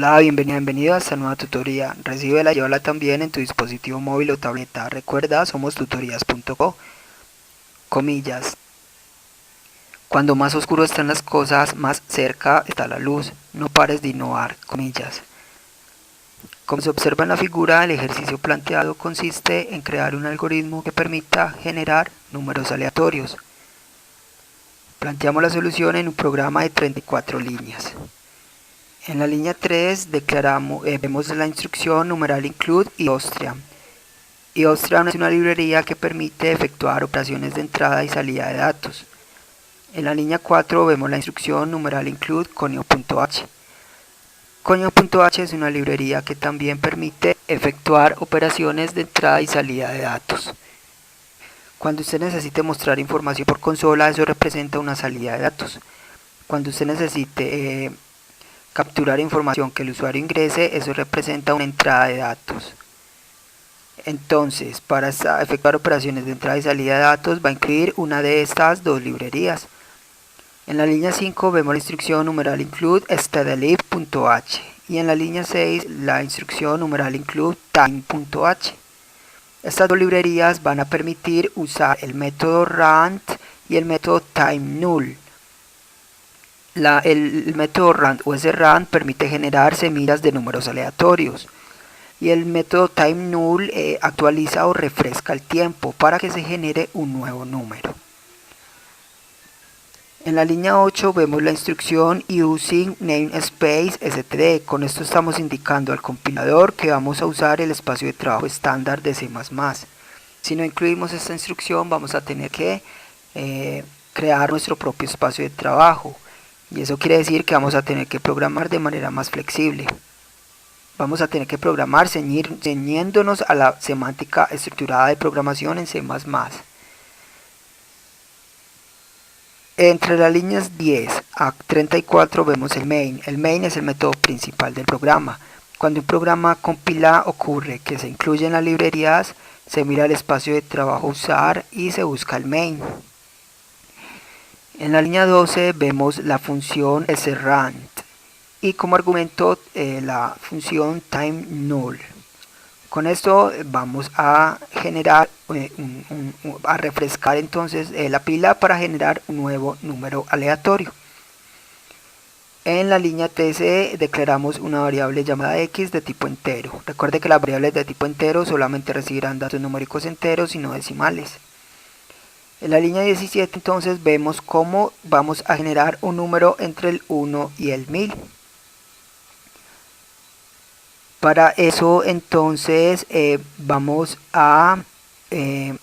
Hola, bienvenido a esta nueva tutoría. Recíbela y llévala también en tu dispositivo móvil o tableta. Recuerda, somos tutorías.co. Comillas. Cuando más oscuro están las cosas, más cerca está la luz. No pares de innovar. Comillas. Como se observa en la figura, el ejercicio planteado consiste en crear un algoritmo que permita generar números aleatorios. Planteamos la solución en un programa de 34 líneas. En la línea 3 vemos la instrucción numeral include iostream. iostream es una librería que permite efectuar operaciones de entrada y salida de datos. En la línea 4 vemos la instrucción numeral include conio.h. Conio.h es una librería que también permite efectuar operaciones de entrada y salida de datos. Cuando usted necesite mostrar información por consola, eso representa una salida de datos. Cuando usted necesite capturar información que el usuario ingrese, eso representa una entrada de datos. Entonces, para efectuar operaciones de entrada y salida de datos, va a incluir una de estas dos librerías. En la línea 5 vemos la instrucción numeral include stdlib.h y en la línea 6 la instrucción numeral include time.h. Estas dos librerías van a permitir usar el método rand y el método timeNull. El método rand o srand permite generar semillas de números aleatorios y el método timeNull actualiza o refresca el tiempo para que se genere un nuevo número. En la línea 8 vemos la instrucción using namespace std. Con esto estamos indicando al compilador que vamos a usar el espacio de trabajo estándar de C++. Si no incluimos esta instrucción, vamos a tener que crear nuestro propio espacio de trabajo. Y eso quiere decir que vamos a tener que programar de manera más flexible. Vamos a tener que programar ceñiéndonos a la semántica estructurada de programación en C++. Entre las líneas 10 a 34 vemos el main. El main es el método principal del programa. Cuando un programa compila, ocurre que se incluyen las librerías, se mira el espacio de trabajo a usar y se busca el main. En la línea 12 vemos la función srand y como argumento la función timeNull. Con esto vamos a generar, a refrescar entonces la pila para generar un nuevo número aleatorio. En la línea 13 declaramos una variable llamada x de tipo entero. Recuerde que las variables de tipo entero solamente recibirán datos numéricos enteros y no decimales. En la línea 17 entonces vemos cómo vamos a generar un número entre el 1 y el 1000. Para eso entonces vamos a, en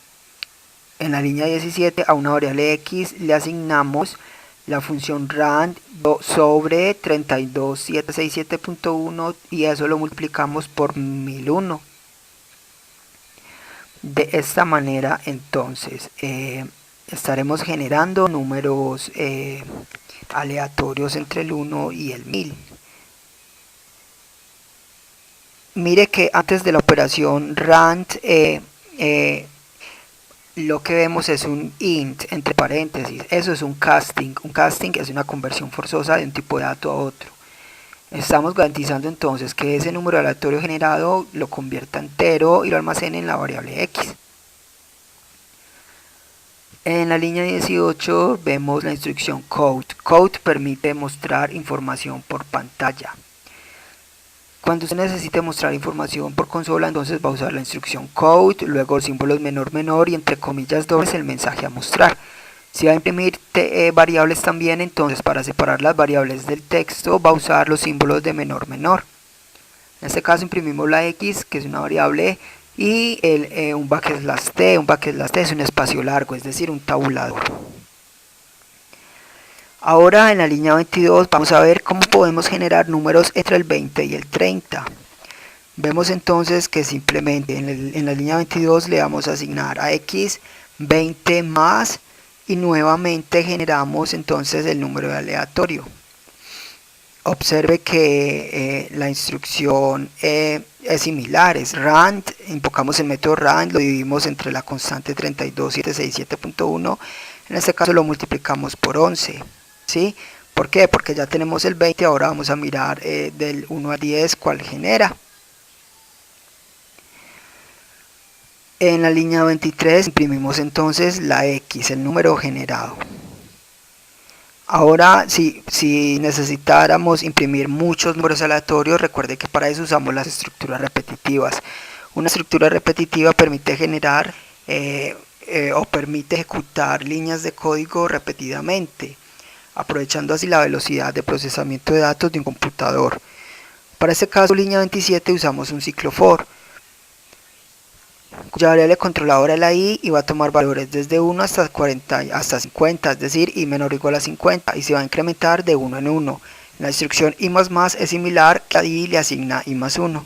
la línea 17 a una variable x le asignamos la función rand sobre 32767.1 y eso lo multiplicamos por 1001. De esta manera entonces estaremos generando números aleatorios entre el 1 y el 1000. Mire que antes de la operación rand lo que vemos es un int entre paréntesis. Eso es un casting. Un casting es una conversión forzosa de un tipo de dato a otro. Estamos garantizando entonces que ese número aleatorio generado lo convierta entero y lo almacene en la variable x. En la línea 18 vemos la instrucción code. Code permite mostrar información por pantalla. Cuando usted necesite mostrar información por consola, entonces va a usar la instrucción code, luego los símbolos menor menor y entre comillas dobles el mensaje a mostrar. Si va a imprimir variables también, entonces para separar las variables del texto va a usar los símbolos de menor menor. En este caso imprimimos la x, que es una variable, y un backslash t. Un backslash t es un espacio largo, es decir, un tabulador. Ahora en la línea 22 vamos a ver cómo podemos generar números entre el 20 y el 30. Vemos entonces que simplemente en la línea 22 le vamos a asignar a x 20 más y nuevamente generamos entonces el número aleatorio. Observe que la instrucción es similar, es rand, invocamos el método rand, lo dividimos entre la constante 32767.1, en este caso lo multiplicamos por 11. ¿Sí? ¿Por qué? Porque ya tenemos el 20, ahora vamos a mirar del 1 al 10 cuál genera. En la línea 23 imprimimos entonces la X, el número generado. Ahora, si necesitáramos imprimir muchos números aleatorios, recuerde que para eso usamos las estructuras repetitivas. Una estructura repetitiva permite generar o permite ejecutar líneas de código repetidamente, aprovechando así la velocidad de procesamiento de datos de un computador. Para este caso, línea 27, usamos un ciclo for, cuya variable controladora es la i y va a tomar valores desde 1 hasta 40 hasta 50, es decir, i menor o igual a 50, y se va a incrementar de 1 en 1. La instrucción i más es similar, que a i le asigna i más 1.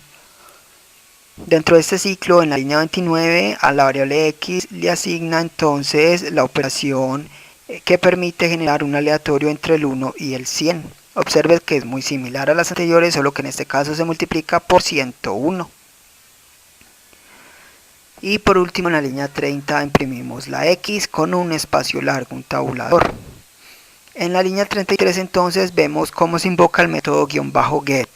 Dentro de este ciclo, en la línea 29, a la variable x le asigna entonces la operación que permite generar un aleatorio entre el 1 y el 100. Observe que es muy similar a las anteriores, solo que en este caso se multiplica por 101. Y por último, en la línea 30 imprimimos la X con un espacio largo, un tabulador. En la línea 33 entonces vemos cómo se invoca el método "get".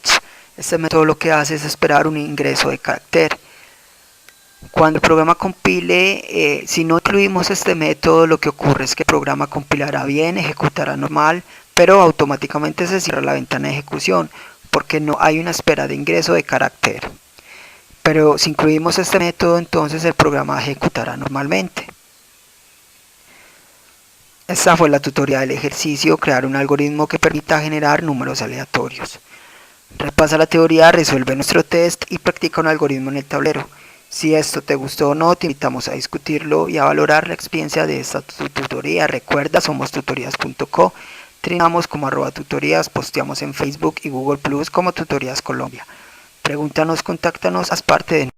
Este método lo que hace es esperar un ingreso de carácter. Cuando el programa compile, si no incluimos este método, lo que ocurre es que el programa compilará bien, ejecutará normal, pero automáticamente se cierra la ventana de ejecución, porque no hay una espera de ingreso de carácter. Pero si incluimos este método, entonces el programa ejecutará normalmente. Esta fue la tutoría del ejercicio, crear un algoritmo que permita generar números aleatorios. Repasa la teoría, resuelve nuestro test y practica un algoritmo en el tablero. Si esto te gustó o no, te invitamos a discutirlo y a valorar la experiencia de esta tutoría. Recuerda, somos tutorías.co, trinamos como @tutorías, posteamos en Facebook y Google Plus como Tutorías Colombia. Pregúntanos, contáctanos, haz parte de